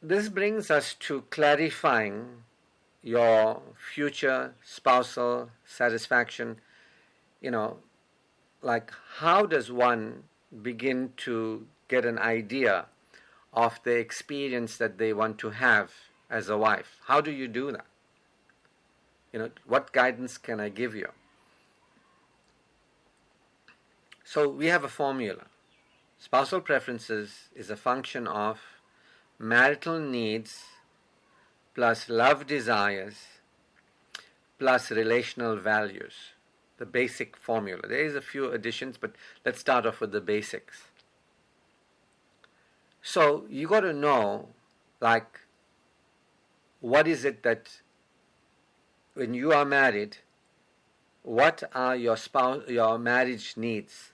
this brings us to clarifying your future spousal satisfaction. Like, how does one begin to get an idea of the experience that they want to have as a wife? How do you do that? What guidance can I give you? So we have a formula. Spousal preferences is a function of marital needs plus love desires plus relational values. The basic formula. There is a few additions, but let's start off with the basics. So you got to know, like, what is it that when you are married, what are your marriage needs?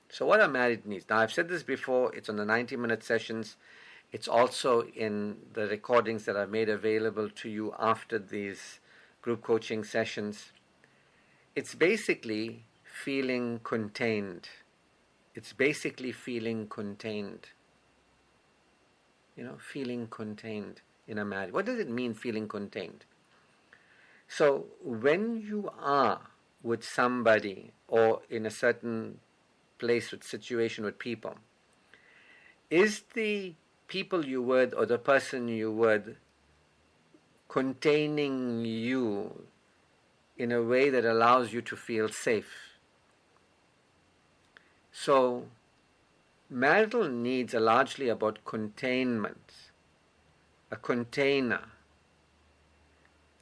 So what are marriage needs? Now, I've said this before. It's on the 90-minute sessions. It's also in the recordings that I've made available to you after these group coaching sessions. It's basically feeling contained. It's basically feeling contained. Feeling contained in a marriage. What does it mean, feeling contained? So when you are with somebody or in a certain place, with situation, with people, is the people you with or the person you with containing you in a way that allows you to feel safe? So marital needs are largely about containment, a container.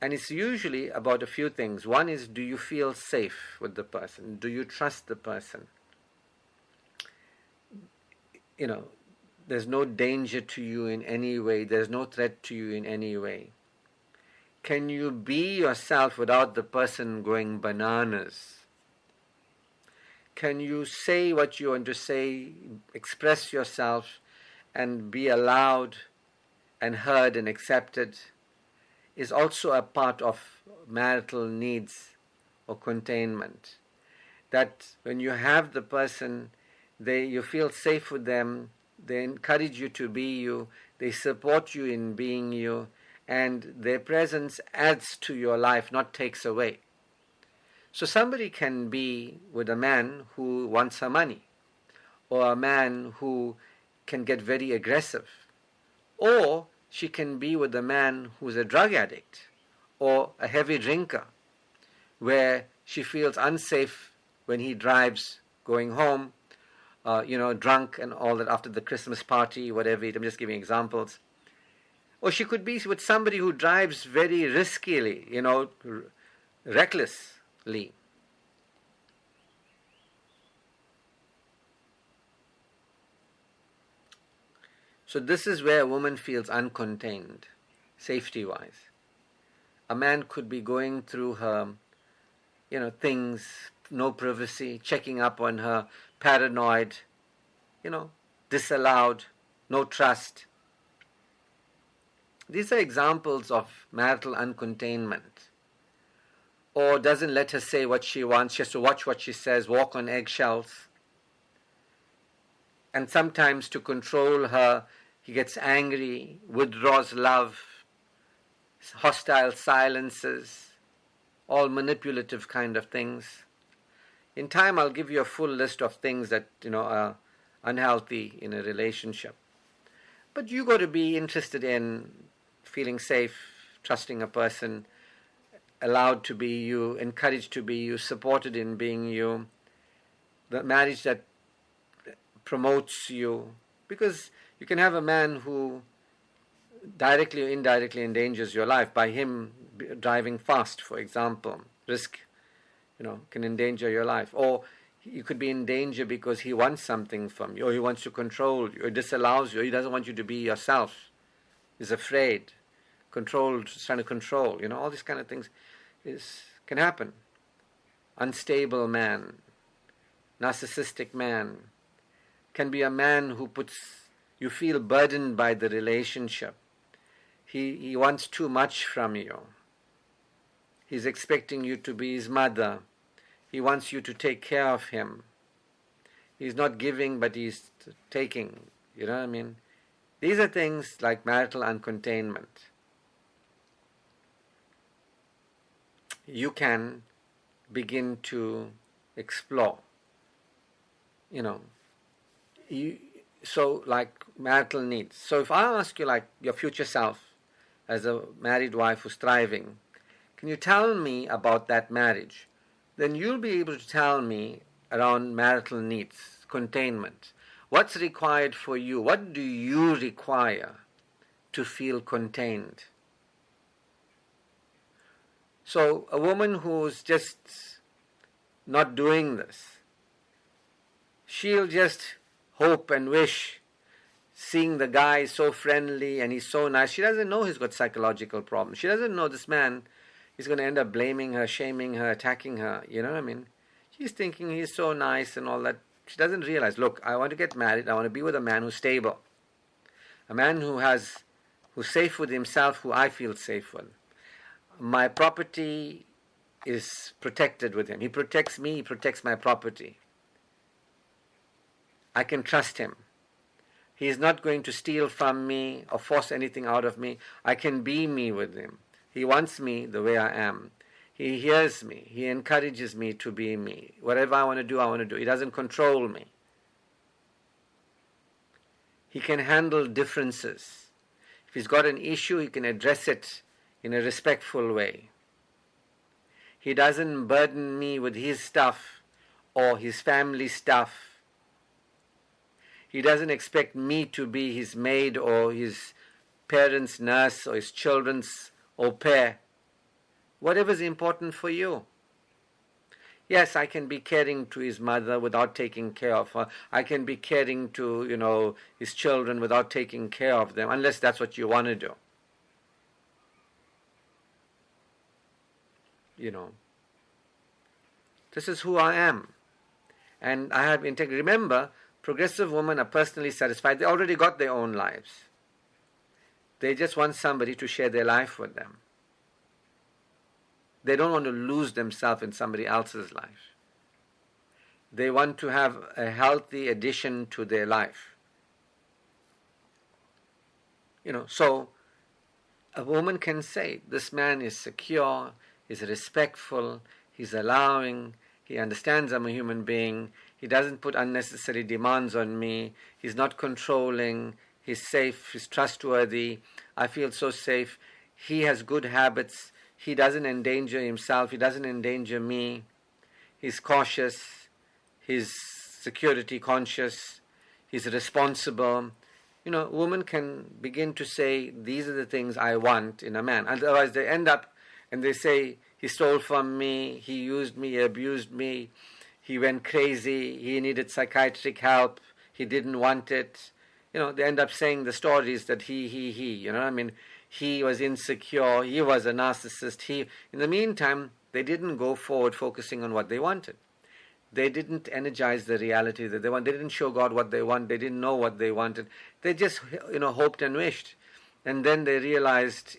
And it's usually about a few things. One is, do you feel safe with the person? Do you trust the person? There's no danger to you in any way. There's no threat to you in any way. Can you be yourself without the person going bananas? Can you say what you want to say, express yourself, and be allowed and heard and accepted? Is also a part of marital needs or containment. That when you have the person, you feel safe with them, they encourage you to be you, they support you in being you, and their presence adds to your life, not takes away. So somebody can be with a man who wants her money, or a man who can get very aggressive, or she can be with a man who's a drug addict or a heavy drinker, where she feels unsafe when he drives going home, drunk and all that after the Christmas party, whatever. I'm just giving examples. Or she could be with somebody who drives very riskily, recklessly. So this is where a woman feels uncontained, safety-wise. A man could be going through her, things, no privacy, checking up on her, paranoid, disallowed, no trust. These are examples of marital uncontainment. Or doesn't let her say what she wants. She has to watch what she says, walk on eggshells. And sometimes to control her, he gets angry, withdraws love, hostile silences, all manipulative kind of things. In time, I'll give you a full list of things that are unhealthy in a relationship. But you got to be interested in feeling safe, trusting a person, allowed to be you, encouraged to be you, supported in being you. The marriage that promotes you, because you can have a man who directly or indirectly endangers your life by him driving fast, for example. Risk, can endanger your life. Or you could be in danger because he wants something from you, or he wants to control you, or disallows you, or he doesn't want you to be yourself. He's afraid, controlled, trying to control. All these kind of things can happen. Unstable man, narcissistic man, can be a man who you feel burdened by the relationship. He wants too much from you. He's expecting you to be his mother. He wants you to take care of him. He's not giving, but he's taking. You know what I mean? These are things like marital uncontainment. You can begin to explore. So like marital needs. So if I ask you, like, your future self as a married wife who's thriving, can you tell me about that marriage? Then you'll be able to tell me around marital needs, containment. What's required for you? What do you require to feel contained? So a woman who's just not doing this, she'll just hope and wish, seeing the guy so friendly and he's so nice. She doesn't know he's got psychological problems. She doesn't know this man is going to end up blaming her, shaming her, attacking her. You know what I mean? She's thinking he's so nice and all that. She doesn't realize, look, I want to get married. I want to be with a man who's stable. A man who's safe with himself, who I feel safe with. My property is protected with him. He protects me, he protects my property. I can trust him. He is not going to steal from me or force anything out of me. I can be me with him. He wants me the way I am. He hears me. He encourages me to be me. Whatever I want to do, I want to do. He doesn't control me. He can handle differences. If he's got an issue, he can address it in a respectful way. He doesn't burden me with his stuff or his family stuff. He doesn't expect me to be his maid or his parents' nurse or his children's au pair. Whatever is important for you. Yes, I can be caring to his mother without taking care of her. I can be caring to, his children without taking care of them, unless that's what you want to do. This is who I am. And I have integrity. Remember, progressive women are personally satisfied. They already got their own lives. They just want somebody to share their life with them. They don't want to lose themselves in somebody else's life. They want to have a healthy addition to their life. So a woman can say, this man is secure, he's respectful, he's allowing, he understands I'm a human being, he doesn't put unnecessary demands on me, he's not controlling, he's safe, he's trustworthy, I feel so safe, he has good habits, he doesn't endanger himself, he doesn't endanger me, he's cautious, he's security conscious, he's responsible. A woman can begin to say, these are the things I want in a man. Otherwise they end up and they say, he stole from me, he used me, he abused me, he went crazy, he needed psychiatric help, he didn't want it. They end up saying the stories that he, he was insecure, he was a narcissist, in the meantime, they didn't go forward focusing on what they wanted. They didn't energize the reality that they want. They didn't show God what they want. They didn't know what they wanted. They just, hoped and wished. And then they realized,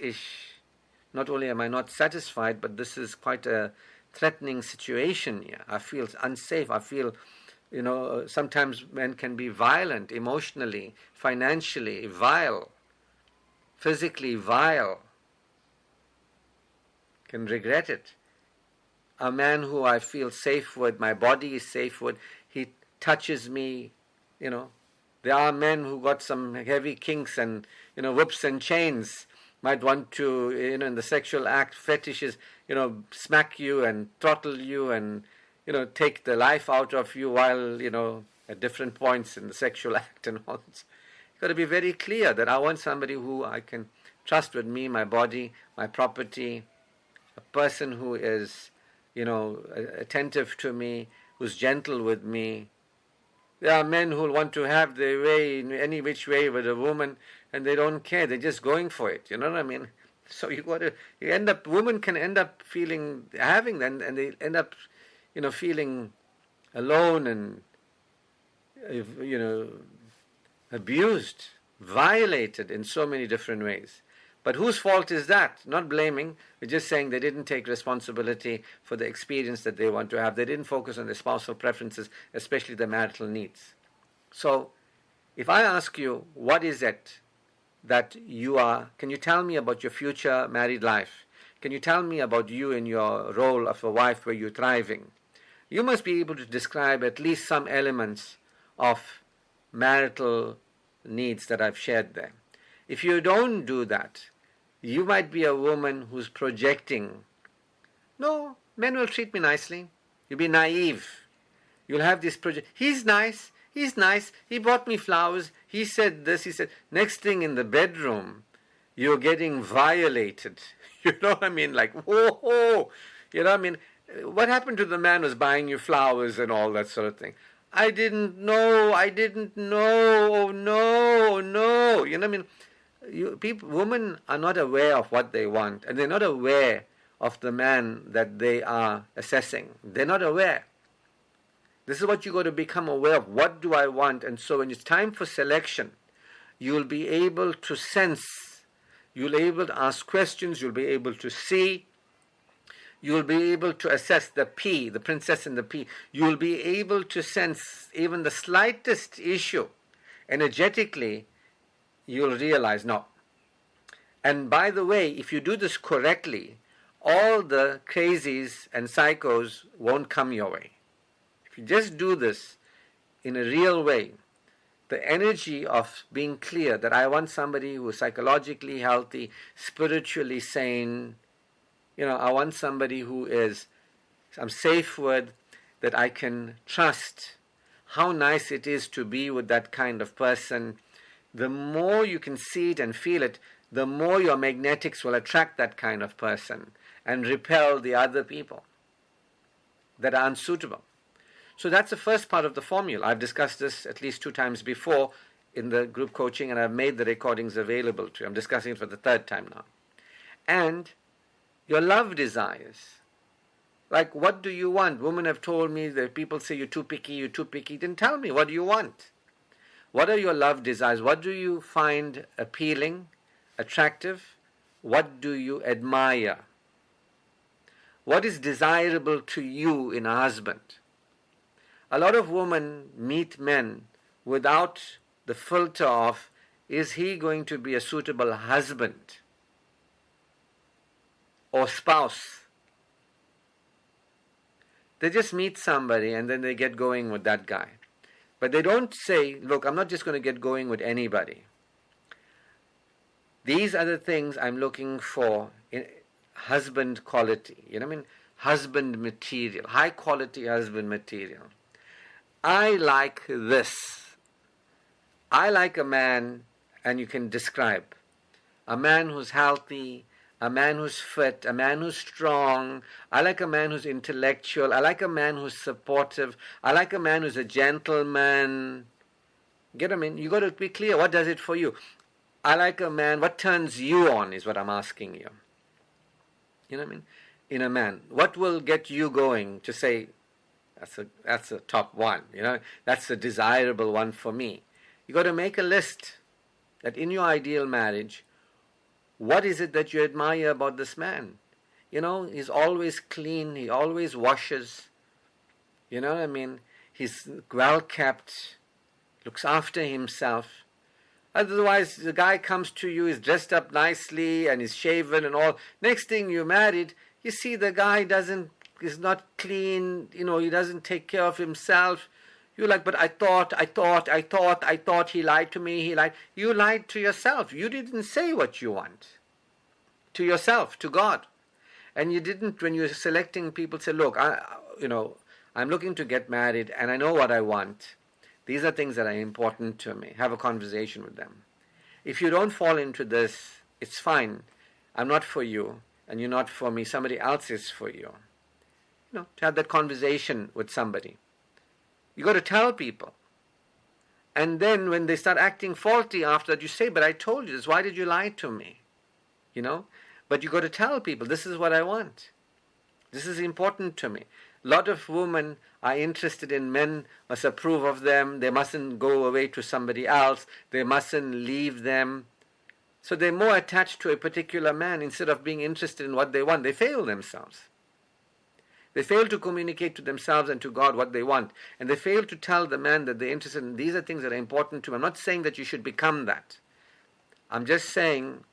not only am I not satisfied, but this is quite a threatening situation here. I feel unsafe. I feel, sometimes men can be violent, emotionally, financially, vile, physically vile, can regret it. A man who I feel safe with, my body is safe with, he touches me, There are men who got some heavy kinks and, whips and chains, might want to, in the sexual act, fetishes, smack you and throttle you and, take the life out of you while, at different points in the sexual act and all this. You've got to be very clear that I want somebody who I can trust with me, my body, my property, a person who is, attentive to me, who's gentle with me. There are men who want to have their way in any which way with a woman, and they don't care. They're just going for it. You know what I mean? So women can end up having that, and they end up, feeling alone and, abused, violated in so many different ways. But whose fault is that? Not blaming. We're just saying they didn't take responsibility for the experience that they want to have. They didn't focus on their spousal preferences, especially the marital needs. So, if I ask you, what is it that you are, can you tell me about your future married life? Can you tell me about you in your role of a wife where you're thriving? You must be able to describe at least some elements of marital needs that I've shared there. If you don't do that, you might be a woman who's projecting, no, men will treat me nicely. You'll be naive. You'll have this project. He's nice. He bought me flowers. He said this. He said. Next thing in the bedroom, you're getting violated. You know what I mean? Like, whoa. You know what I mean? What happened to the man who was buying you flowers and all that sort of thing? I didn't know. Oh, no. You know what I mean? Women are not aware of what they want, and they're not aware of the man that they are assessing. They're not aware. This is what you got to become aware of. What do I want? And so when it's time for selection, you'll be able to sense, you'll be able to ask questions, you'll be able to see, you'll be able to assess the P, the princess and the P. You'll be able to sense even the slightest issue. Energetically, you'll realize, no. And by the way, if you do this correctly, all the crazies and psychos won't come your way. If you just do this in a real way, the energy of being clear that I want somebody who is psychologically healthy, spiritually sane, I want somebody who is, I'm safe with, that I can trust. How nice it is to be with that kind of person. The more you can see it and feel it, the more your magnetics will attract that kind of person and repel the other people that are unsuitable. So that's the first part of the formula. I've discussed this at least 2 times before in the group coaching, and I've made the recordings available to you. I'm discussing it for the 3rd time now. And your love desires. Like, what do you want? Women have told me that people say you're too picky. Then tell me, what do you want? What are your love desires? What do you find appealing, attractive? What do you admire? What is desirable to you in a husband? A lot of women meet men without the filter of, is he going to be a suitable husband or spouse? They just meet somebody and then they get going with that guy. But they don't say, look, I'm not just going to get going with anybody. These are the things I'm looking for in husband quality. You know what I mean? Husband material, high quality husband material. I like this. I like a man, and you can describe, a man who's healthy, a man who's fit, a man who's strong. I like a man who's intellectual. I like a man who's supportive. I like a man who's a gentleman. Get what I mean? You got to be clear. What does it for you? I like a man. What turns you on is what I'm asking you. You know what I mean? In a man, what will get you going to say, that's a top one, that's a desirable one for me. You got to make a list that in your ideal marriage, what is it that you admire about this man? He's always clean, he always washes, you know what I mean? He's well kept, looks after himself. Otherwise, the guy comes to you, he's dressed up nicely and he's shaven and all. Next thing you're married, you see the guy is not clean, he doesn't take care of himself. You're like, but I thought he lied to me, You lied to yourself. You didn't say what you want. To yourself, to God. And you didn't, when you're selecting people, say, look, I'm looking to get married and I know what I want. These are things that are important to me. Have a conversation with them. If you don't fall into this, it's fine. I'm not for you and you're not for me. Somebody else is for you. To have that conversation with somebody. You got to tell people. And then when they start acting faulty after that, you say, but I told you this. Why did you lie to me? But you got to tell people, this is what I want. This is important to me. A lot of women are interested in men, must approve of them. They mustn't go away to somebody else. They mustn't leave them. So they're more attached to a particular man instead of being interested in what they want. They fail themselves. They fail to communicate to themselves and to God what they want. And they fail to tell the man that they're interested in. These are things that are important to them. I'm not saying that you should become that. I'm just saying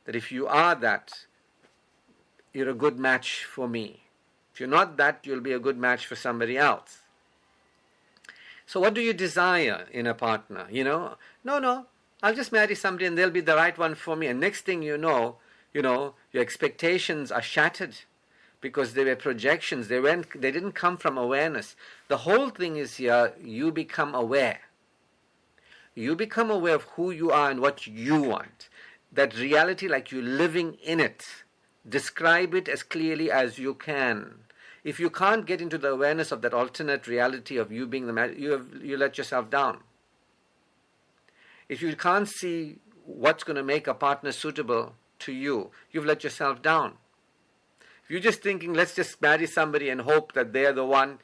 that if you are that, you're a good match for me. If you're not that, you'll be a good match for somebody else. So what do you desire in a partner? No, I'll just marry somebody and they'll be the right one for me. And next thing you know, your expectations are shattered because they were projections. They didn't come from awareness. The whole thing is here, you become aware. You become aware of who you are and what you want. That reality, like you're living in it. Describe it as clearly as you can. If you can't get into the awareness of that alternate reality of you being the man, you let yourself down. If you can't see what's going to make a partner suitable to you, you've let yourself down. If you're just thinking, let's just marry somebody and hope that they're the one,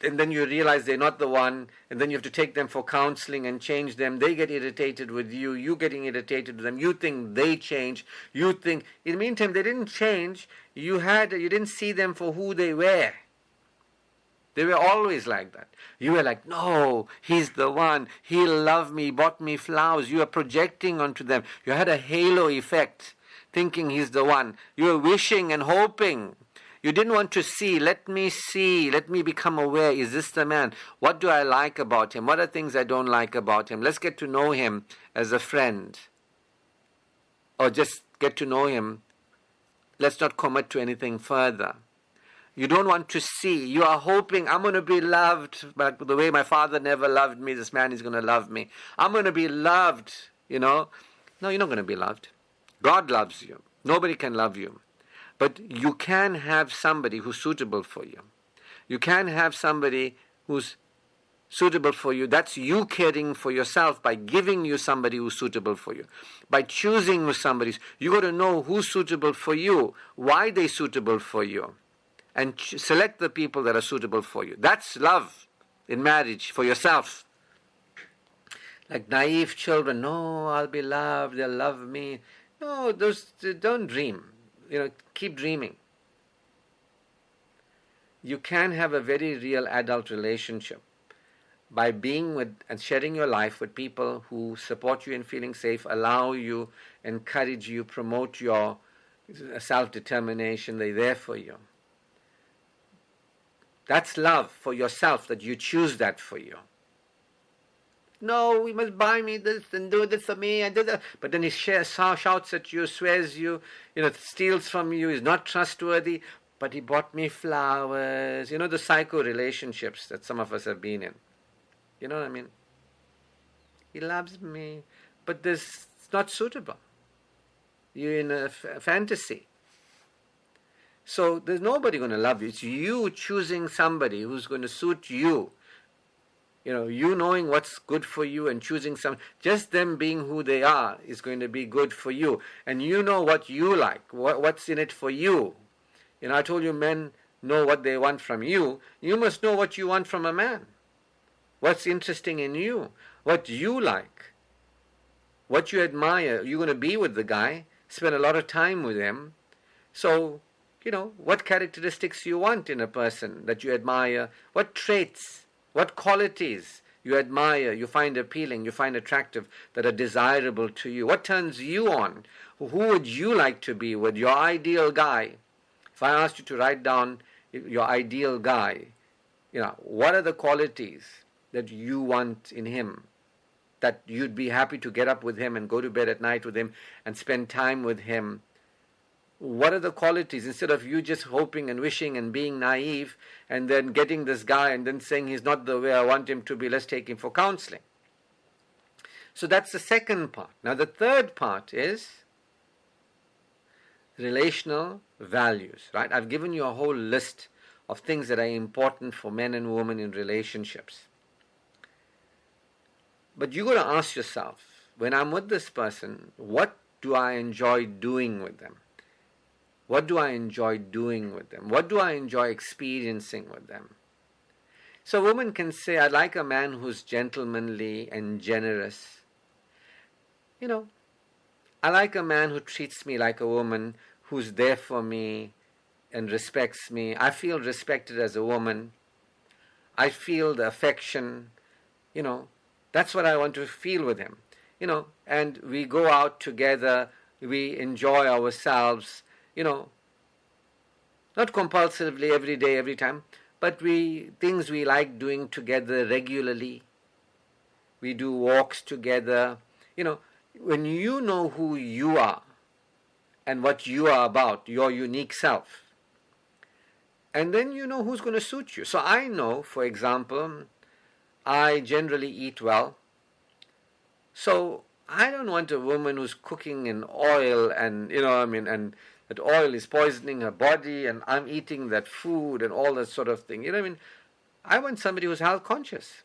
and then you realize they're not the one, and then you have to take them for counseling and change them. They get irritated with you getting irritated with them. You think they change. You think, in the meantime, they didn't change. You didn't see them for who they were. They were always like that. You were like, no, he's the one. He'll love me, bought me flowers. You are projecting onto them. You had a halo effect, thinking he's the one. You were wishing and hoping. You didn't want to see. Let me become aware. Is this the man? What do I like about him? What are things I don't like about him? Let's get to know him as a friend. Or just get to know him. Let's not commit to anything further. You don't want to see. You are hoping, I'm going to be loved. But the way my father never loved me, this man is going to love me. I'm going to be loved, No, you're not going to be loved. God loves you. Nobody can love you. But you can have somebody who's suitable for you. You can have somebody who's suitable for you. That's you caring for yourself by giving you somebody who's suitable for you. By choosing with somebody. You got to know who's suitable for you, why they're suitable for you. And select the people that are suitable for you. That's love in marriage for yourself. Like naive children, no, I'll be loved, they'll love me. No, don't dream. Keep dreaming. You can have a very real adult relationship by being with and sharing your life with people who support you in feeling safe, allow you, encourage you, promote your self-determination. They're there for you. That's love for yourself, that you choose that for you. No, he must buy me this and do this for me and do that. But then he shouts at you, swears you, steals from you, is not trustworthy. But he bought me flowers. The psycho relationships that some of us have been in. You know what I mean? He loves me, but it's not suitable. You're in a fantasy. So there's nobody going to love you. It's you choosing somebody who's going to suit you. You knowing what's good for you and choosing just them being who they are is going to be good for you. And you know what you like, what's in it for you. I told you men know what they want from you. You must know what you want from a man. What's interesting in you, what you like, what you admire. You're going to be with the guy, spend a lot of time with him. So, what characteristics you want in a person that you admire, what traits, what qualities you admire, you find appealing, you find attractive, that are desirable to you. What turns you on? Who would you like to be with? Your ideal guy. If I asked you to write down your ideal guy, what are the qualities that you want in him? That you'd be happy to get up with him and go to bed at night with him and spend time with him. What are the qualities? Instead of you just hoping and wishing and being naive and then getting this guy and then saying he's not the way I want him to be, let's take him for counseling. So that's the second part. Now the third part is relational values, right? I've given you a whole list of things that are important for men and women in relationships. But you got to ask yourself, when I'm with this person, what do I enjoy doing with them? What do I enjoy doing with them? What do I enjoy experiencing with them? So a woman can say, I like a man who's gentlemanly and generous. I like a man who treats me like a woman, who's there for me and respects me. I feel respected as a woman. I feel the affection. That's what I want to feel with him. and we go out together, we enjoy ourselves, not compulsively every day, every time, but things we like doing together regularly. We do walks together. When you know who you are and what you are about, your unique self, and then you know who's going to suit you. So I know, for example, I generally eat well. So I don't want a woman who's cooking in oil and, and that oil is poisoning her body and I'm eating that food and all that sort of thing. I want somebody who's health conscious.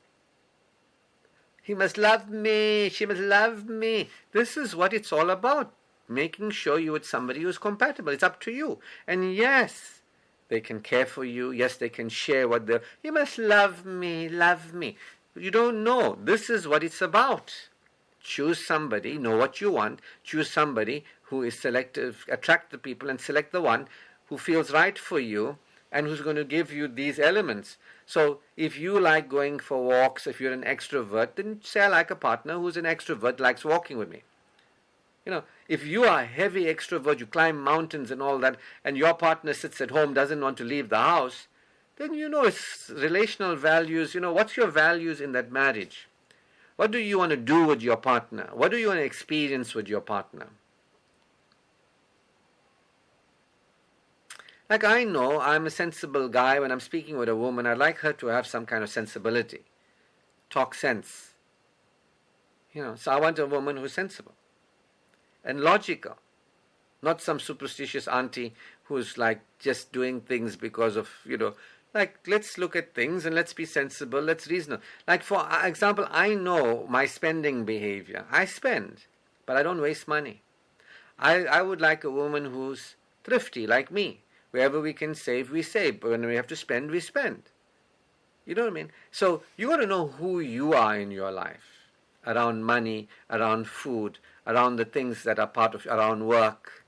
He must love me. She must love me. This is what it's all about. Making sure you're with somebody who's compatible. It's up to you. And yes, they can care for you. Yes, they can share what they're... You must love me, love me. You don't know. This is what it's about. Choose somebody, know what you want. Choose somebody who is selective, attract the people and select the one who feels right for you and who's going to give you these elements. So if you like going for walks, if you're an extrovert, then say I like a partner who's an extrovert, likes walking with me. If you are a heavy extrovert, you climb mountains and all that, and your partner sits at home, doesn't want to leave the house, then it's relational values. What's your values in that marriage? What do you want to do with your partner? What do you want to experience with your partner? Like I know I'm a sensible guy. When I'm speaking with a woman, I'd like her to have some kind of sensibility. Talk sense. So I want a woman who's sensible and logical. Not some superstitious auntie who's like just doing things because of, like, let's look at things and let's be sensible, let's reason. Like, for example, I know my spending behavior. I spend, but I don't waste money. I would like a woman who's thrifty, like me. Wherever we can save, we save. But when we have to spend, we spend. You know what I mean? So you got to know who you are in your life, around money, around food, around the things that are part of, around work.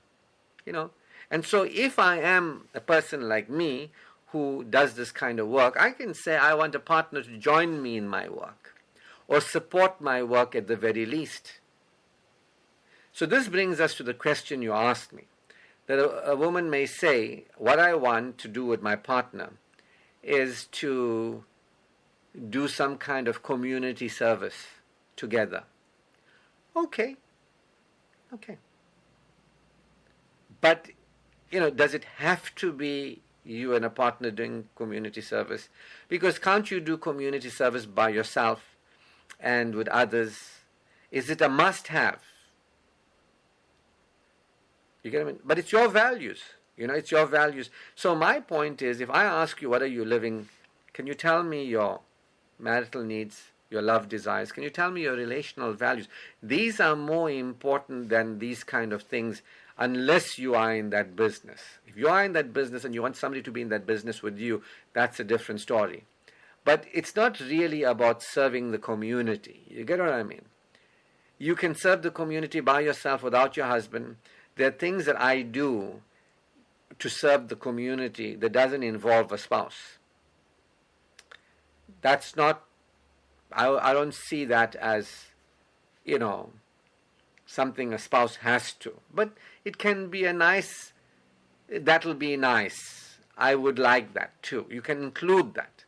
And so if I am a person like me who does this kind of work, I can say I want a partner to join me in my work or support my work at the very least. So this brings us to the question you asked me, that a woman may say, what I want to do with my partner is to do some kind of community service together. Okay. But, does it have to be you and a partner doing community service? Because can't you do community service by yourself and with others? Is it a must-have? You get what I mean? But it's your values. It's your values. So my point is, if I ask you, what are you living, can you tell me your marital needs, your love desires? Can you tell me your relational values? These are more important than these kind of things, unless you are in that business. If you are in that business and you want somebody to be in that business with you, that's a different story. But it's not really about serving the community. You get what I mean? You can serve the community by yourself without your husband. There are things that I do to serve the community that doesn't involve a spouse. That's not, I don't see that as, something a spouse has to. But it can be that'll be nice. I would like that too. You can include that.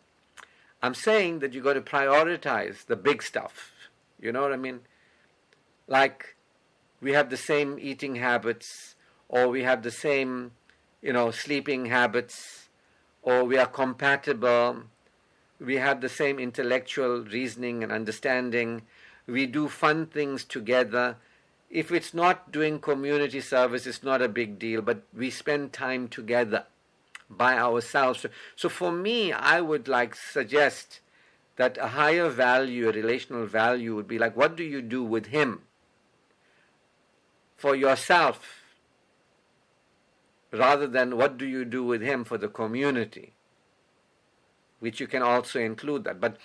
I'm saying that you got to prioritize the big stuff. You know what I mean? Like, we have the same eating habits, or we have the same, sleeping habits, or we are compatible, we have the same intellectual reasoning and understanding, we do fun things together. If it's not doing community service, it's not a big deal, but we spend time together by ourselves. So for me, I would suggest that a higher value, a relational value would be like, what do you do with him for yourself, rather than what do you do with him for the community, which you can also include that. But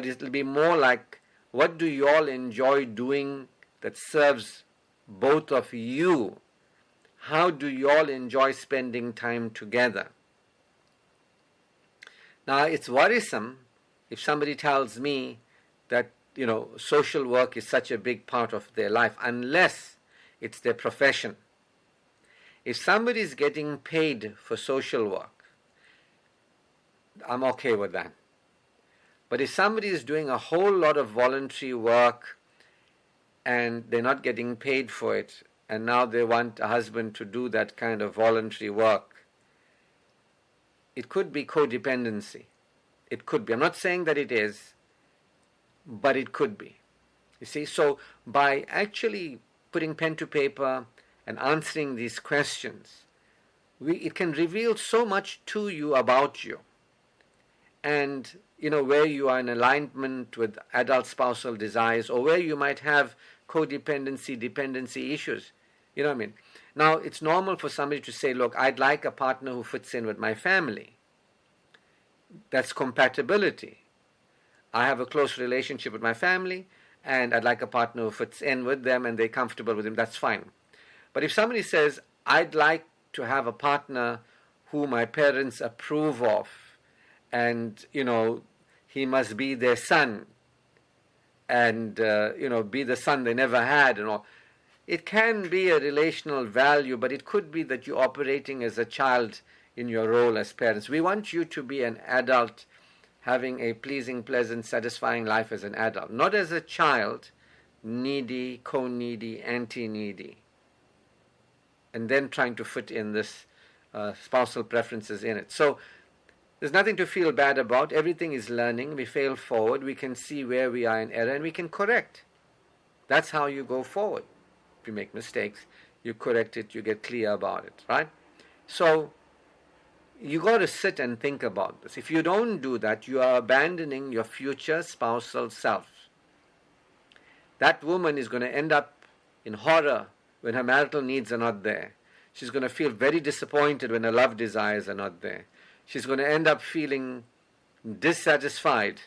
it'll be more like, what do you all enjoy doing that serves both of you? How do you all enjoy spending time together? Now, it's worrisome if somebody tells me that, social work is such a big part of their life, unless it's their profession. If somebody is getting paid for social work, I'm okay with that. But if somebody is doing a whole lot of voluntary work and they're not getting paid for it, and now they want a husband to do that kind of voluntary work, it could be codependency. It could be. I'm not saying that it is, but it could be. You see, so by actually putting pen to paper and answering these questions, it can reveal so much to you about you. And, where you are in alignment with adult spousal desires, or where you might have codependency, dependency issues. You know what I mean? Now, it's normal for somebody to say, look, I'd like a partner who fits in with my family. That's compatibility. I have a close relationship with my family, and I'd like a partner who fits in with them and they're comfortable with them. That's fine. But if somebody says, I'd like to have a partner who my parents approve of, and, he must be their son, and, be the son they never had, and all. It can be a relational value, but it could be that you're operating as a child in your role as parents. We want you to be an adult, having a pleasing, pleasant, satisfying life as an adult, not as a child, needy, co-needy, anti-needy, and then trying to fit in this spousal preferences in it. So there's nothing to feel bad about. Everything is learning. We fail forward. We can see where we are in error, and we can correct. That's how you go forward. If you make mistakes, you correct it, you get clear about it, right? So you got to sit and think about this. If you don't do that, you are abandoning your future spousal self. That woman is going to end up in horror when her marital needs are not there. She's going to feel very disappointed when her love desires are not there. She's going to end up feeling dissatisfied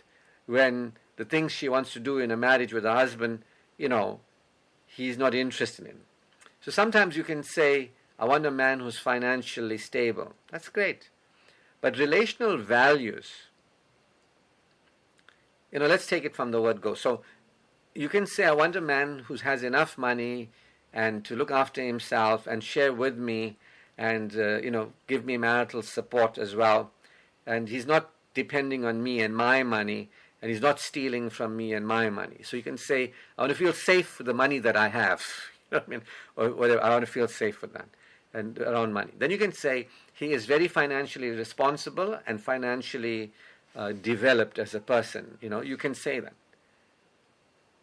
when the things she wants to do in a marriage with her husband, he's not interested in. So sometimes you can say, I want a man who's financially stable. That's great. But relational values, let's take it from the word go. So you can say, I want a man who has enough money and to look after himself and share with me and, give me marital support as well. And he's not depending on me and my money, and he's not stealing from me and my money. So you can say, I want to feel safe with the money that I have. Or whatever. I want to feel safe with that and around money. Then you can say, he is very financially responsible and financially developed as a person. You can say that.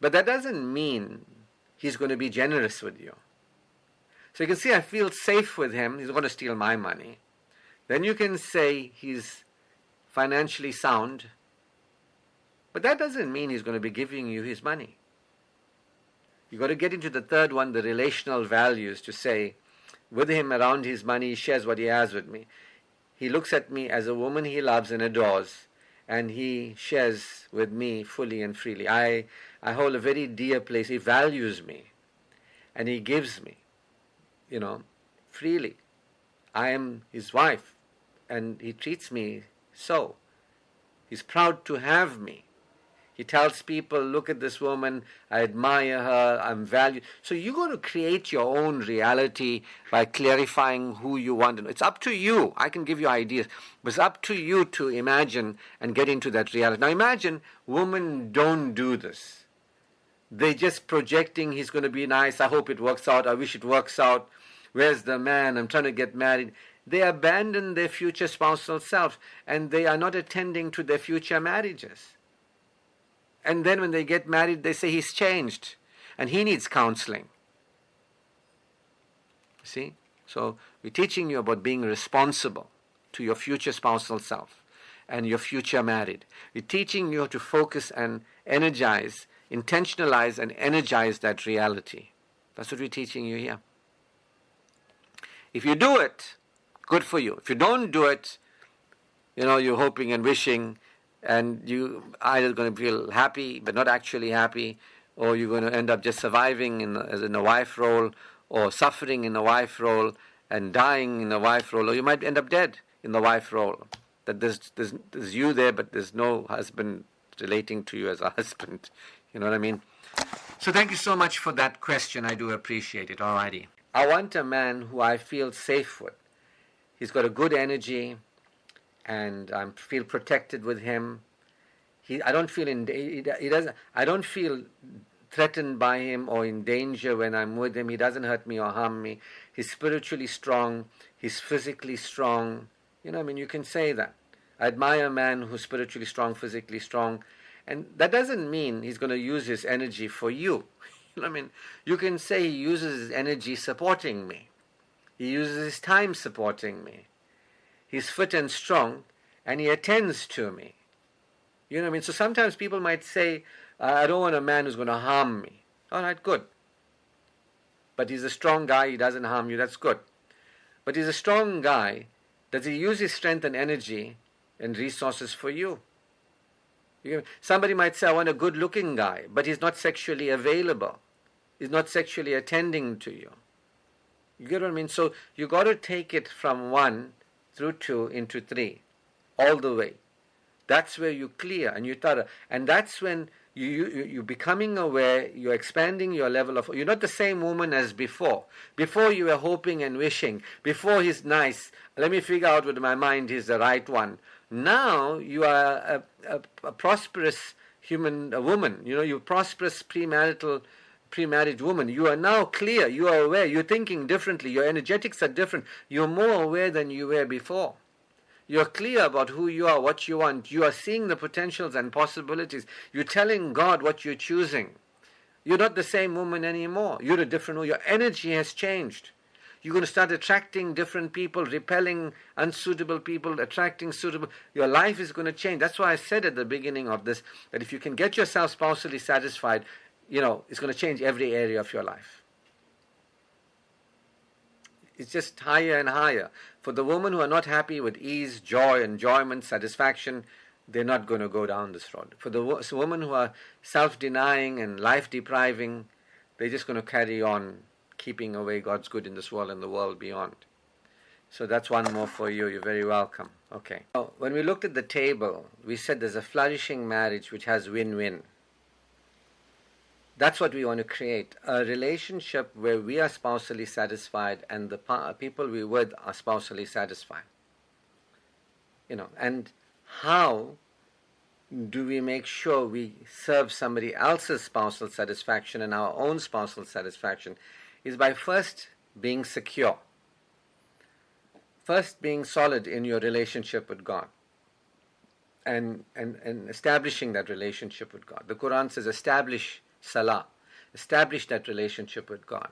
But that doesn't mean he's going to be generous with you. So you can see, I feel safe with him. He's not going to steal my money. Then you can say he's financially sound. But that doesn't mean he's going to be giving you his money. You've got to get into the third one, the relational values, to say, with him around his money, he shares what he has with me. He looks at me as a woman he loves and adores, and he shares with me fully and freely. I hold a very dear place. He values me, and he gives me, freely. I am his wife, and he treats me so. He's proud to have me. He tells people, look at this woman, I admire her, I'm valued. So you're going to create your own reality by clarifying who you want to know. It's up to you. I can give you ideas, but it's up to you to imagine and get into that reality. Now imagine women don't do this. They're just projecting, he's going to be nice, I hope it works out, I wish it works out. Where's the man? I'm trying to get married. They abandon their future spousal self, and they are not attending to their future marriages. And then when they get married, they say he's changed and he needs counseling. See? So we're teaching you about being responsible to your future spousal self and your future married. We're teaching you to focus and energize, intentionalize and energize that reality. That's what we're teaching you here. If you do it, good for you. If you don't do it, you're hoping and wishing, and you either going to feel happy but not actually happy, or you're going to end up just surviving in a wife role, or suffering in a wife role and dying in a wife role, or you might end up dead in the wife role. That there's you there, but there's no husband relating to you as a husband. You know what I mean? So thank you so much for that question. I do appreciate it. Alrighty. I want a man who I feel safe with. He's got a good energy, and I feel protected with him. I don't feel I don't feel threatened by him or in danger when I'm with him. He doesn't hurt me or harm me. He's spiritually strong. He's physically strong. You know, I mean, you can say that. I admire a man who's spiritually strong, physically strong. And that doesn't mean he's going to use his energy for you. You know what I mean? You can say he uses his energy supporting me. He uses his time supporting me. He's fit and strong, and he attends to me. You know what I mean? So sometimes people might say, I don't want a man who's going to harm me. All right, good. But he's a strong guy, he doesn't harm you, that's good. But he's a strong guy. Does he use his strength and energy and resources for you? Somebody might say, I want a good-looking guy, but he's not sexually available. He's not sexually attending to you. You get what I mean? So you got to take it from 1 through 2 into 3, all the way. That's where you clear and you thorough. And that's when you're becoming aware, you're expanding your level of... You're not the same woman as before. Before you were hoping and wishing. Before he's nice. Let me figure out with my mind he's the right one. Now you are a prosperous a woman. You know, you're a prosperous pre-marriage woman. You are now clear. You are aware. You're thinking differently. Your energetics are different. You're more aware than you were before. You're clear about who you are, what you want. You are seeing the potentials and possibilities. You're telling God what you're choosing. You're not the same woman anymore. You're a different woman. Your energy has changed. You're going to start attracting different people, repelling unsuitable people, attracting suitable. Your life is going to change. That's why I said at the beginning of this, that if you can get yourself spousally satisfied, you know, it's going to change every area of your life. It's just higher and higher. For the women who are not happy with ease, joy, enjoyment, satisfaction, they're not going to go down this road. For the women who are self-denying and life-depriving, they're just going to carry on keeping away God's good in this world and the world beyond. So that's one more for you. You're very welcome. Okay. Now, when we looked at the table, we said there's a flourishing marriage which has win-win. That's what we want to create, a relationship where we are spousally satisfied and the people we're with are spousally satisfied. You know, and how do we make sure we serve somebody else's spousal satisfaction and our own spousal satisfaction is by first being secure. First being solid in your relationship with God and establishing that relationship with God. The Quran says establish Salah. Establish that relationship with God.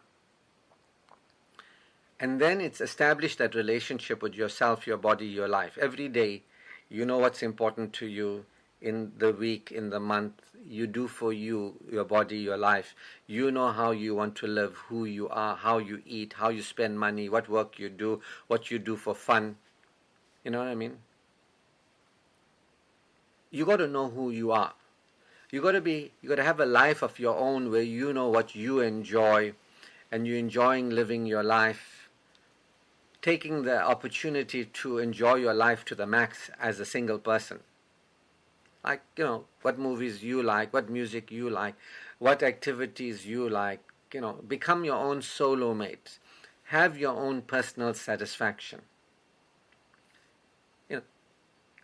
And then it's establish that relationship with yourself, your body, your life. Every day, you know what's important to you in the week, in the month. You do for you, your body, your life. You know how you want to live, who you are, how you eat, how you spend money, what work you do, what you do for fun. You know what I mean? You got to know who you are. You got to have a life of your own where you know what you enjoy and you're enjoying living your life, taking the opportunity to enjoy your life to the max as a single person. Like, you know, what movies you like, what music you like, what activities you like, you know, become your own solo mate. Have your own personal satisfaction. You know,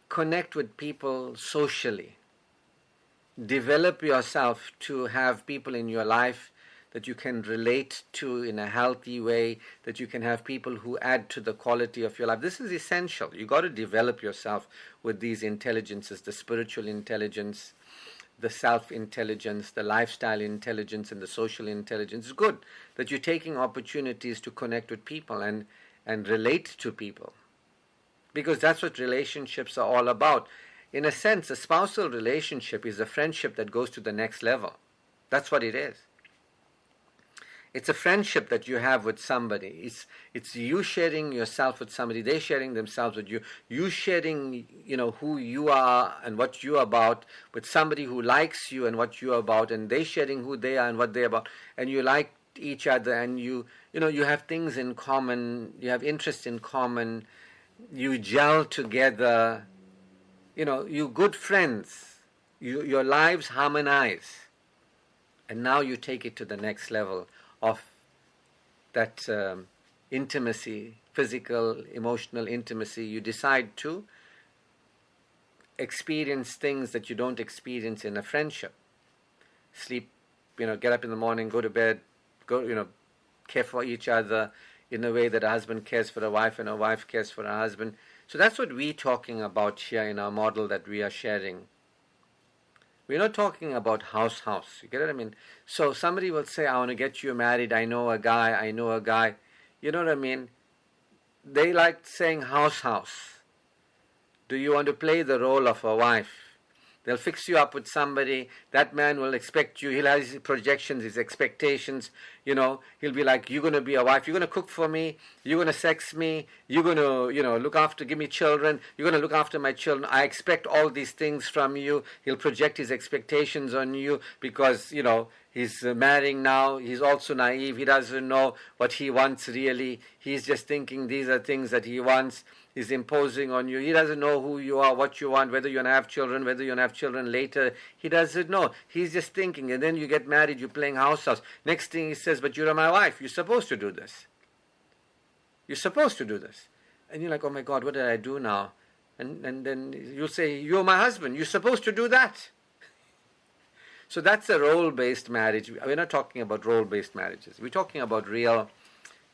connect with people socially. Develop yourself to have people in your life that you can relate to in a healthy way, that you can have people who add to the quality of your life. This is essential. You got to develop yourself with these intelligences, the spiritual intelligence, the self-intelligence, the lifestyle intelligence, and the social intelligence. It's good that you're taking opportunities to connect with people and relate to people, because that's what relationships are all about. In a sense, a spousal relationship is a friendship that goes to the next level. That's what it is. It's a friendship that you have with somebody. It's you sharing yourself with somebody. They sharing themselves with you. You sharing, you know, who you are and what you're about with somebody who likes you and what you're about, and they sharing who they are and what they're about. And you like each other, and you know, you have things in common. You have interests in common. You gel together. You know, you're good friends. Your lives harmonize. And now you take it to the next level of that intimacy, physical, emotional intimacy. You decide to experience things that you don't experience in a friendship. Sleep, get up in the morning, go to bed, care for each other in a way that a husband cares for a wife and a wife cares for a husband. So that's what we're talking about here in our model that we are sharing. We're not talking about house. You get what I mean? So somebody will say, I want to get you married. I know a guy. You know what I mean? They like saying house. Do you want to play the role of a wife? They'll fix you up with somebody. That man will expect you. He'll have his projections, his expectations. He'll be like, you're going to be a wife. You're going to cook for me. You're going to sex me. You're going to, look after, give me children. You're going to look after my children. I expect all these things from you. He'll project his expectations on you because, he's marrying now. He's also naive. He doesn't know what he wants really. He's just thinking these are things that he wants. He's imposing on you. He doesn't know who you are, what you want, whether you're going to have children, whether you're going to have children later. He doesn't know. He's just thinking. And then you get married, you're playing house. Next thing he says, but you're my wife. You're supposed to do this. You're supposed to do this. And you're like, oh my God, what did I do now? And then you'll say, you're my husband. You're supposed to do that. So that's a role-based marriage. We're not talking about role-based marriages. We're talking about real,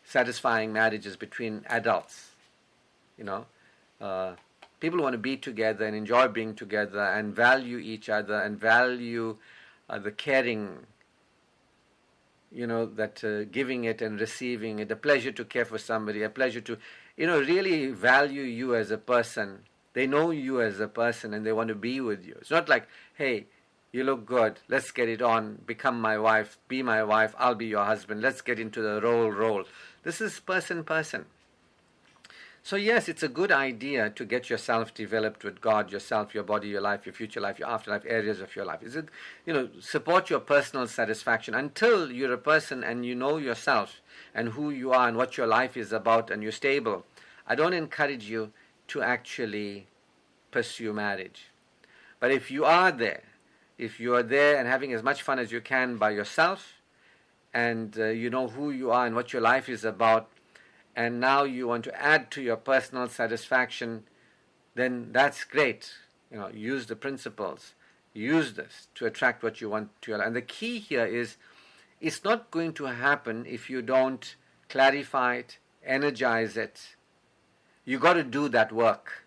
satisfying marriages between adults. People want to be together and enjoy being together and value each other and value the caring, that giving it and receiving it, a pleasure to care for somebody, a pleasure to, really value you as a person. They know you as a person and they want to be with you. It's not like, hey, you look good, let's get it on, become my wife, be my wife, I'll be your husband, let's get into the role. This is person. So yes, it's a good idea to get yourself developed with God, yourself, your body, your life, your future life, your afterlife, areas of your life. Is it, support your personal satisfaction until you're a person and you know yourself and who you are and what your life is about and you're stable. I don't encourage you to actually pursue marriage. But if you are there and having as much fun as you can by yourself and you know who you are and what your life is about, and now you want to add to your personal satisfaction, then that's great. Use the principles. Use this to attract what you want to your life. And the key here is, it's not going to happen if you don't clarify it, energize it. You got to do that work.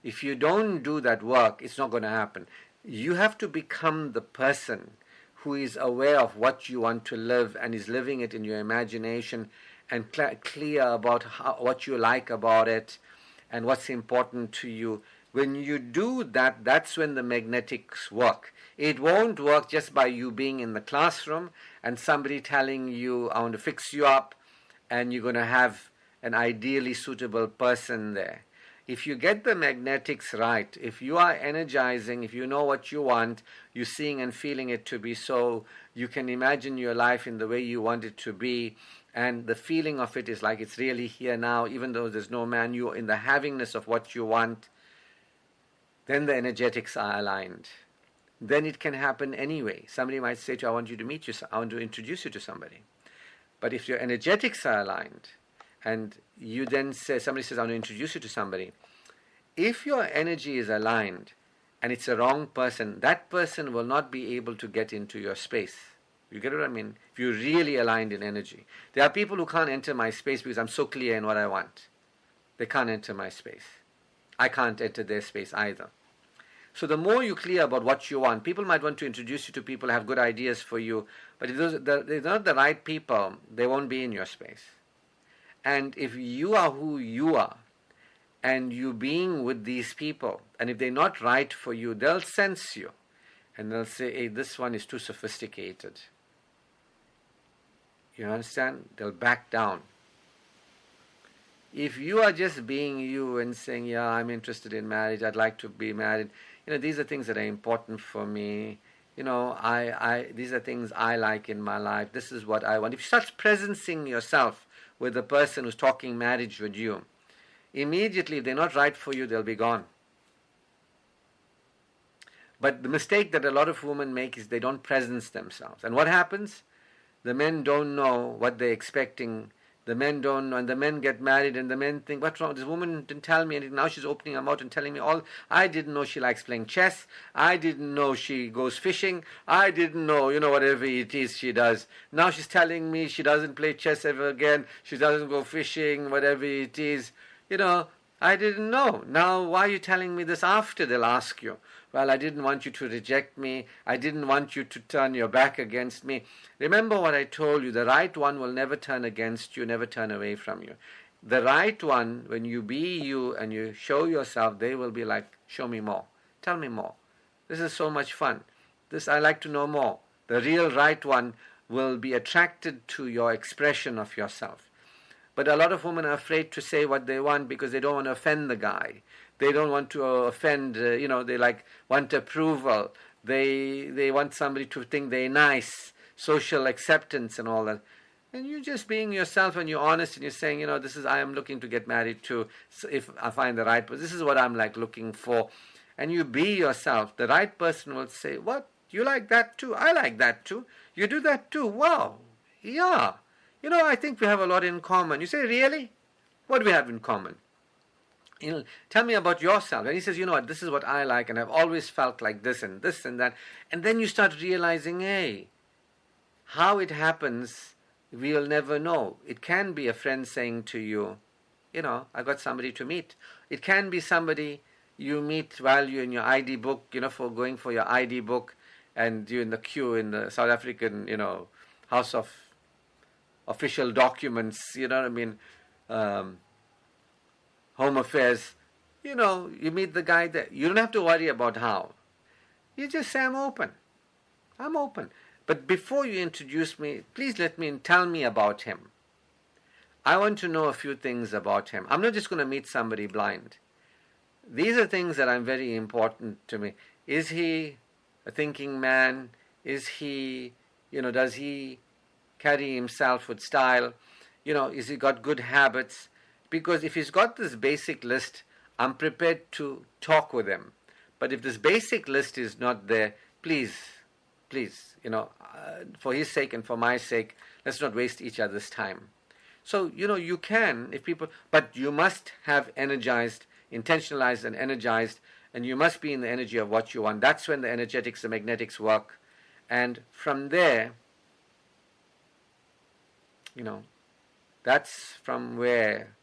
If you don't do that work, it's not going to happen. You have to become the person who is aware of what you want to live and is living it in your imagination and clear about what you like about it and what's important to you. When you do that, that's when the magnetics work. It won't work just by you being in the classroom and somebody telling you, I want to fix you up, and you're going to have an ideally suitable person there. If you get the magnetics right, if you are energizing, if you know what you want, you're seeing and feeling it to be so, you can imagine your life in the way you want it to be, and the feeling of it is like it's really here now, even though there's no man, you're in the havingness of what you want, then the energetics are aligned. Then it can happen anyway. Somebody might say to you, I want to introduce you to somebody. But if your energetics are aligned, and you then say, somebody says, I want to introduce you to somebody. If your energy is aligned and it's a wrong person, that person will not be able to get into your space. You get what I mean? If you're really aligned in energy. There are people who can't enter my space because I'm so clear in what I want. They can't enter my space. I can't enter their space either. So the more you're clear about what you want, people might want to introduce you to people who have good ideas for you, but if they're not the right people, they won't be in your space. And if you are who you are, and you being with these people, and if they're not right for you, they'll sense you. And they'll say, hey, this one is too sophisticated. You understand? They'll back down. If you are just being you and saying, yeah, I'm interested in marriage, I'd like to be married, these are things that are important for me, these are things I like in my life, this is what I want. If you start presencing yourself with the person who's talking marriage with you, immediately, if they're not right for you, they'll be gone. But the mistake that a lot of women make is they don't presence themselves. And what happens? The men don't know what they're expecting. The men don't know, and the men get married, and the men think, what's wrong? This woman didn't tell me anything. Now she's opening her mouth and telling me all. I didn't know she likes playing chess. I didn't know she goes fishing. I didn't know, whatever it is she does. Now she's telling me she doesn't play chess ever again. She doesn't go fishing, whatever it is. I didn't know. Now, why are you telling me this after? They'll ask you. Well, I didn't want you to reject me. I didn't want you to turn your back against me. Remember what I told you. The right one will never turn against you, never turn away from you. The right one, when you be you and you show yourself, they will be like, show me more. Tell me more. This is so much fun. I like to know more. The real right one will be attracted to your expression of yourself. But a lot of women are afraid to say what they want because they don't want to offend the guy. They don't want to offend, they want approval. They want somebody to think they're nice, social acceptance and all that. And you're just being yourself and you're honest and you're saying, I am looking to get married to, if I find the right person. This is what I'm looking for. And you be yourself. The right person will say, what? You like that too? I like that too. You do that too? Wow. Yeah. I think we have a lot in common. You say, really? What do we have in common? Tell me about yourself. And he says, this is what I like, and I've always felt like this and that. And then you start realizing, hey, how it happens, we'll never know. It can be a friend saying to you, I got somebody to meet. It can be somebody you meet while you're in your ID book, for going for your ID book, and you're in the queue in the South African, House of Official Documents, Home Affairs, you meet the guy there. You don't have to worry about how. You just say, I'm open. I'm open. But before you introduce me, please tell me about him. I want to know a few things about him. I'm not just going to meet somebody blind. These are things that are very important to me. Is he a thinking man? Is he, does he carry himself with style? Is he got good habits? Because if he's got this basic list, I'm prepared to talk with him. But if this basic list is not there, please, for his sake and for my sake, let's not waste each other's time. So, you can, but you must have intentionalized and energized, and you must be in the energy of what you want. That's when the energetics, the magnetics work. And from there, that's from where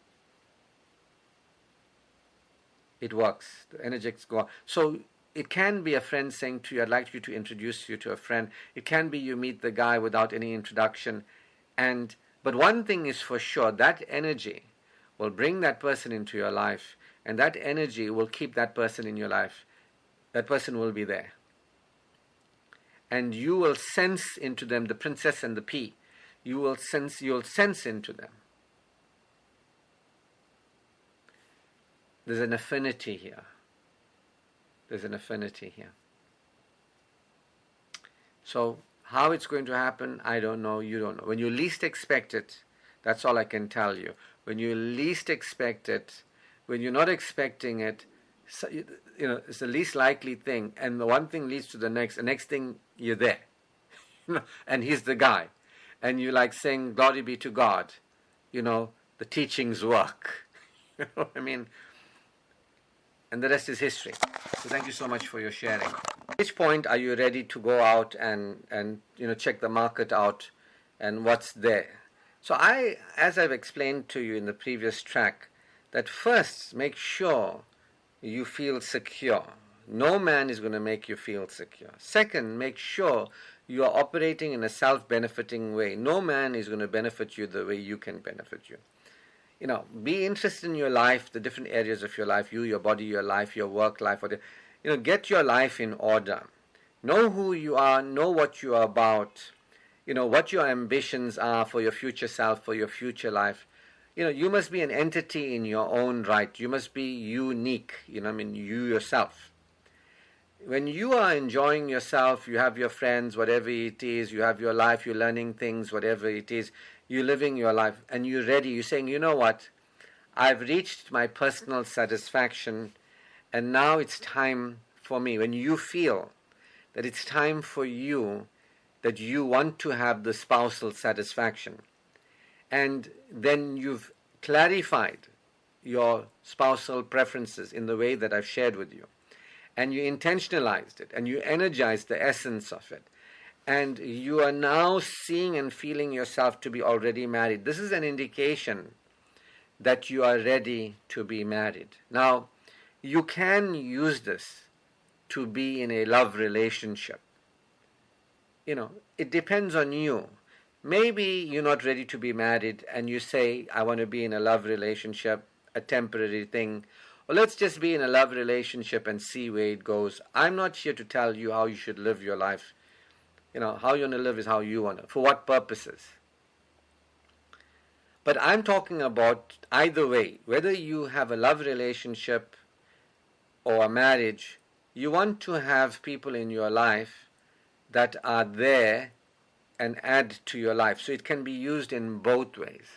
it works. The energetics go on. So it can be a friend saying to you, I'd like you to introduce you to a friend. It can be you meet the guy without any introduction. But one thing is for sure, that energy will bring that person into your life, and that energy will keep that person in your life. That person will be there. And you will sense into them the princess and the pea. You'll sense into them. There's an affinity here. So how it's going to happen, I don't know, you don't know. When you least expect it, that's all I can tell you. When you least expect it, when you're not expecting it, it's the least likely thing, and the one thing leads to the next thing, you're there. And he's the guy. And you saying, glory be to God. The teachings work. What I mean? And the rest is history. So thank you so much for your sharing. At which point are you ready to go out and check the market out and what's there? So as I've explained to you in the previous track, that first make sure you feel secure. No man is going to make you feel secure. Second, make sure you are operating in a self-benefiting way. No man is going to benefit you the way you can benefit you. Be interested in your life, the different areas of your life, your body, your life, your work life. Get your life in order. Know who you are, know what you are about, what your ambitions are for your future self, for your future life. You must be an entity in your own right. You must be unique, you yourself. When you are enjoying yourself, you have your friends, whatever it is, you have your life, you're learning things, whatever it is, you're living your life, and you're ready, you're saying, you know what, I've reached my personal satisfaction, and now it's time for me, when you feel that it's time for you, that you want to have the spousal satisfaction, and then you've clarified your spousal preferences in the way that I've shared with you, and you intentionalized it, and you energized the essence of it, and you are now seeing and feeling yourself to be already married, this is an indication that you are ready to be married. Now, you can use this to be in a love relationship. It depends on you. Maybe you're not ready to be married and you say, I want to be in a love relationship, a temporary thing. Well, let's just be in a love relationship and see where it goes. I'm not here to tell you how you should live your life. How you want to live is how you want to. For what purposes? But I'm talking about either way, whether you have a love relationship or a marriage, you want to have people in your life that are there and add to your life. So it can be used in both ways.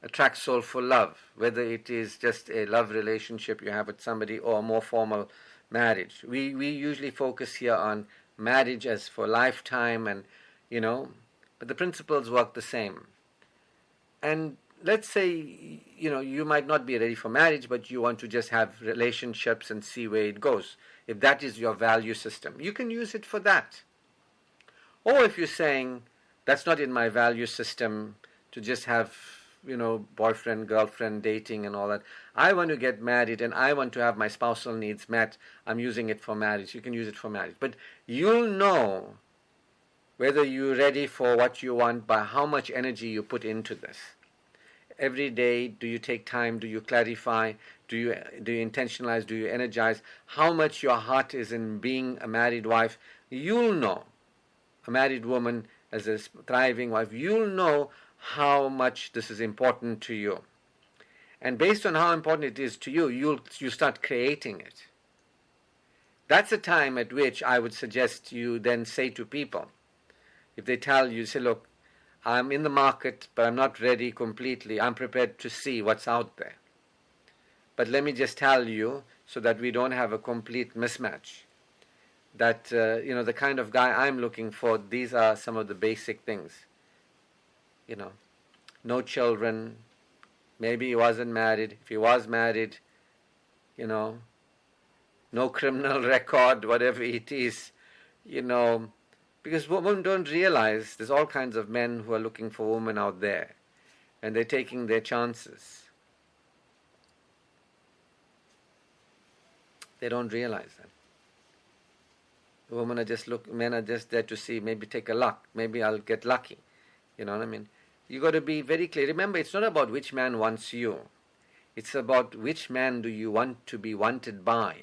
Attract soulful love, whether it is just a love relationship you have with somebody or a more formal marriage. We usually focus here on marriage as for lifetime, and but the principles work the same. And let's say you might not be ready for marriage, but you want to just have relationships and see where it goes. If that is your value system, you can use it for that. Or if you're saying that's not in my value system to just have boyfriend, girlfriend, dating and all that. I want to get married and I want to have my spousal needs met. I'm using it for marriage. You can use it for marriage. But you'll know whether you're ready for what you want by how much energy you put into this. Every day, do you take time? Do you clarify? Do you intentionalize? Do you energize? How much your heart is in being a married wife? You'll know. A married woman as a thriving wife, you'll know how much this is important to you. And based on how important it is to you, you start creating it. That's a time at which I would suggest you then say to people, if they tell you, say, look, I'm in the market, but I'm not ready completely. I'm prepared to see what's out there. But let me just tell you, so that we don't have a complete mismatch, that, the kind of guy I'm looking for, these are some of the basic things. No children, maybe he wasn't married. If he was married, no criminal record, whatever it is, because women don't realize there's all kinds of men who are looking for women out there, and they're taking their chances. They don't realize that. Men are just there to see, maybe take a luck, maybe I'll get lucky. You know what I mean? You got to be very clear. Remember, it's not about which man wants you. It's about which man do you want to be wanted by.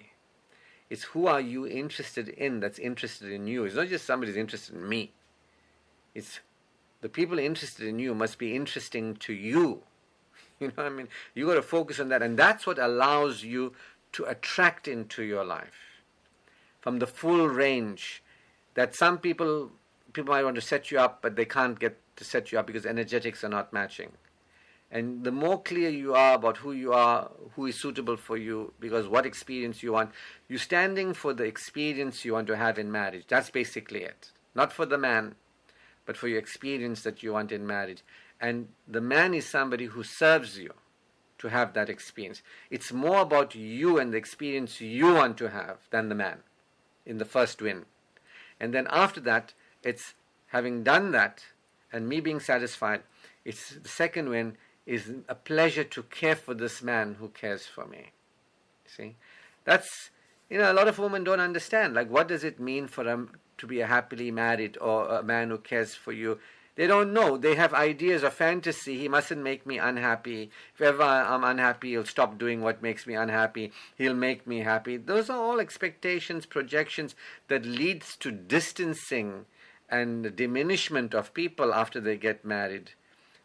It's who are you interested in that's interested in you. It's not just somebody's interested in me. It's the people interested in you must be interesting to you. You know what I mean? You got to focus on that, and that's what allows you to attract into your life from the full range. That some people might want to set you up, but they can't get to set you up because energetics are not matching. And the more clear you are about who you are, who is suitable for you, because what experience you want, you're standing for the experience you want to have in marriage. That's basically it. Not for the man, but for your experience that you want in marriage. And the man is somebody who serves you to have that experience. It's more about you and the experience you want to have than the man in the first win. And then after that, it's having done that and me being satisfied, it's the second win is a pleasure to care for this man who cares for me. See? That's, a lot of women don't understand. Like, what does it mean for them to be a happily married or a man who cares for you? They don't know. They have ideas of fantasy. He mustn't make me unhappy. If ever I'm unhappy, he'll stop doing what makes me unhappy. He'll make me happy. Those are all expectations, projections that leads to distancing and diminishment of people after they get married.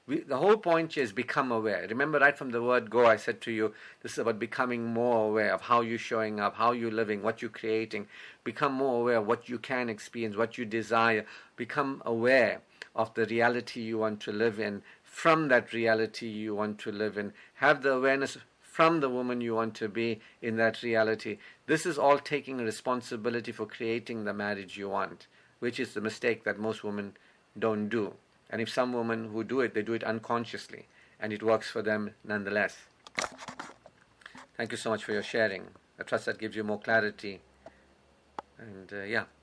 The whole point here is become aware. Remember, right from the word go, I said to you, this is about becoming more aware of how you're showing up, how you're living, what you're creating. Become more aware of what you can experience, what you desire. Become aware of the reality you want to live in. From that reality you want to live in, have the awareness from the woman you want to be in that reality. This is all taking responsibility for creating the marriage you want, which is the mistake that most women don't do. And if some women who do it, they do it unconsciously, and it works for them nonetheless. Thank you so much for your sharing. I trust that gives you more clarity. And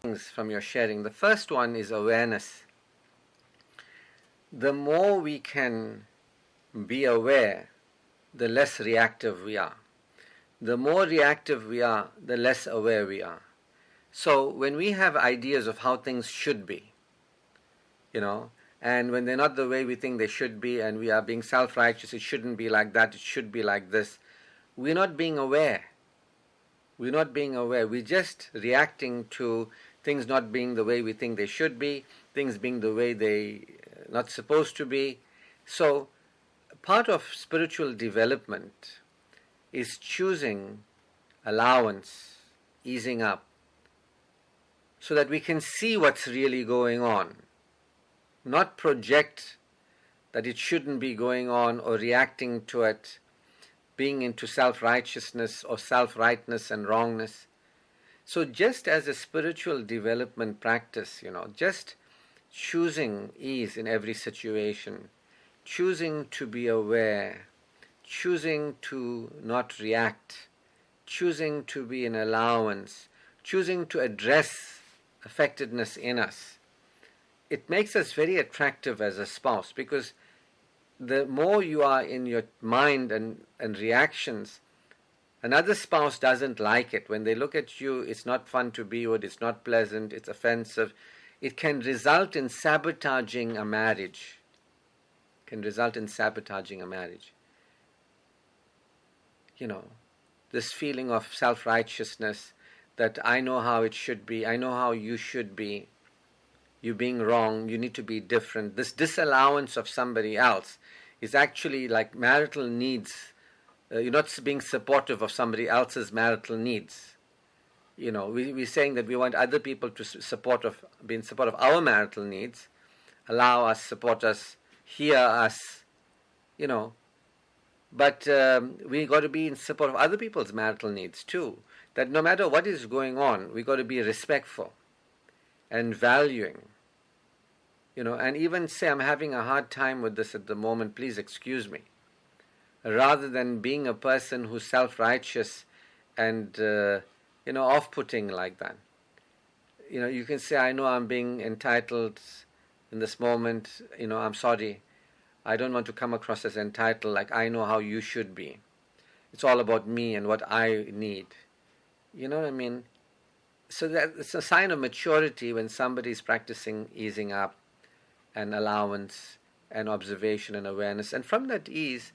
things from your sharing. The first one is awareness. The more we can be aware, the less reactive we are. The more reactive we are, the less aware we are. So when we have ideas of how things should be, and when they're not the way we think they should be, and we are being self-righteous, it shouldn't be like that, it should be like this, we're not being aware. We're not being aware. We're just reacting to things not being the way we think they should be, things being the way they not supposed to be. So part of spiritual development is choosing allowance, easing up, so that we can see what's really going on, not project that it shouldn't be going on or reacting to it, being into self-righteousness or self-rightness and wrongness. So just as a spiritual development practice, just choosing ease in every situation, choosing to be aware, choosing to not react, choosing to be in allowance, choosing to address affectedness in us, it makes us very attractive as a spouse, because the more you are in your mind and reactions, another spouse doesn't like it. When they look at you, it's not fun to be with, it's not pleasant, it's offensive. It can result in sabotaging a marriage. This feeling of self-righteousness, that I know how it should be, I know how you should be, you're being wrong, you need to be different. This disallowance of somebody else is actually like marital needs. You're not being supportive of somebody else's marital needs. We're saying that we want other people to be in support of our marital needs, allow us, support us, hear us, But we got to be in support of other people's marital needs too. That no matter what is going on, we got to be respectful and valuing. And even say, I'm having a hard time with this at the moment, please excuse me. Rather than being a person who's self-righteous and, off-putting like that. You can say, I know I'm being entitled in this moment, I'm sorry. I don't want to come across as entitled, like I know how you should be. It's all about me and what I need. You know what I mean? So it's a sign of maturity when somebody is practicing easing up and allowance and observation and awareness. And from that ease,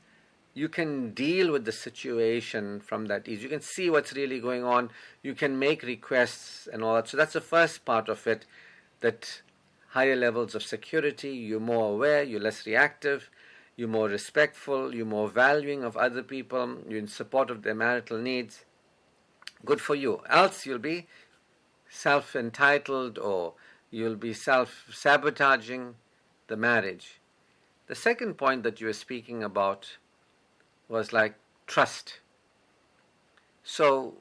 you can deal with the situation from that ease. You can see what's really going on. You can make requests and all that. So that's the first part of it, that higher levels of security, you're more aware, you're less reactive, you're more respectful, you're more valuing of other people, you're in support of their marital needs. Good for you. Else you'll be self-entitled or you'll be self-sabotaging the marriage. The second point that you were speaking about was like trust. So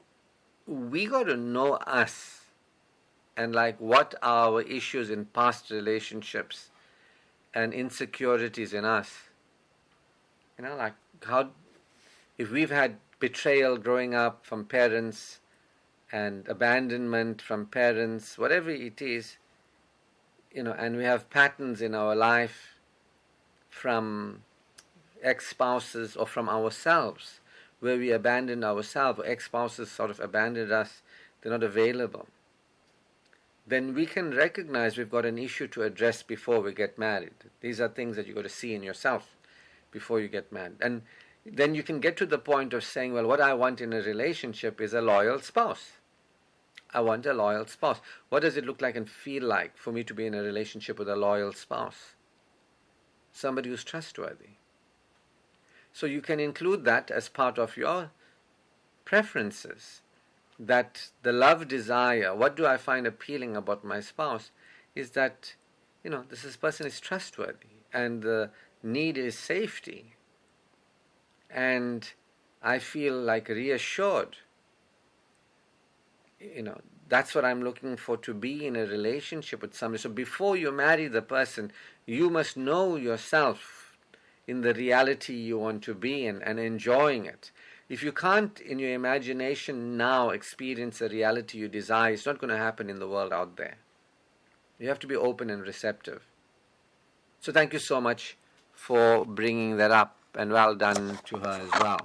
we got to know us and like what are our issues in past relationships and insecurities in us. Like how, if we've had betrayal growing up from parents and abandonment from parents, whatever it is, and we have patterns in our life from ex-spouses or from ourselves where we abandoned ourselves, or ex-spouses sort of abandoned us, they're not available, then we can recognize we've got an issue to address before we get married. These are things that you've got to see in yourself before you get married. And then you can get to the point of saying, well, what I want in a relationship is a loyal spouse. I want a loyal spouse. What does it look like and feel like for me to be in a relationship with a loyal spouse? Somebody who's trustworthy. So you can include that as part of your preferences. That the love desire, what do I find appealing about my spouse, is that, this person is trustworthy and the need is safety. And I feel like reassured. That's what I'm looking for, to be in a relationship with somebody. So before you marry the person, you must know yourself in the reality you want to be in and enjoying it. If you can't, in your imagination now, experience the reality you desire, it's not going to happen in the world out there. You have to be open and receptive. So thank you so much for bringing that up, and well done to her as well.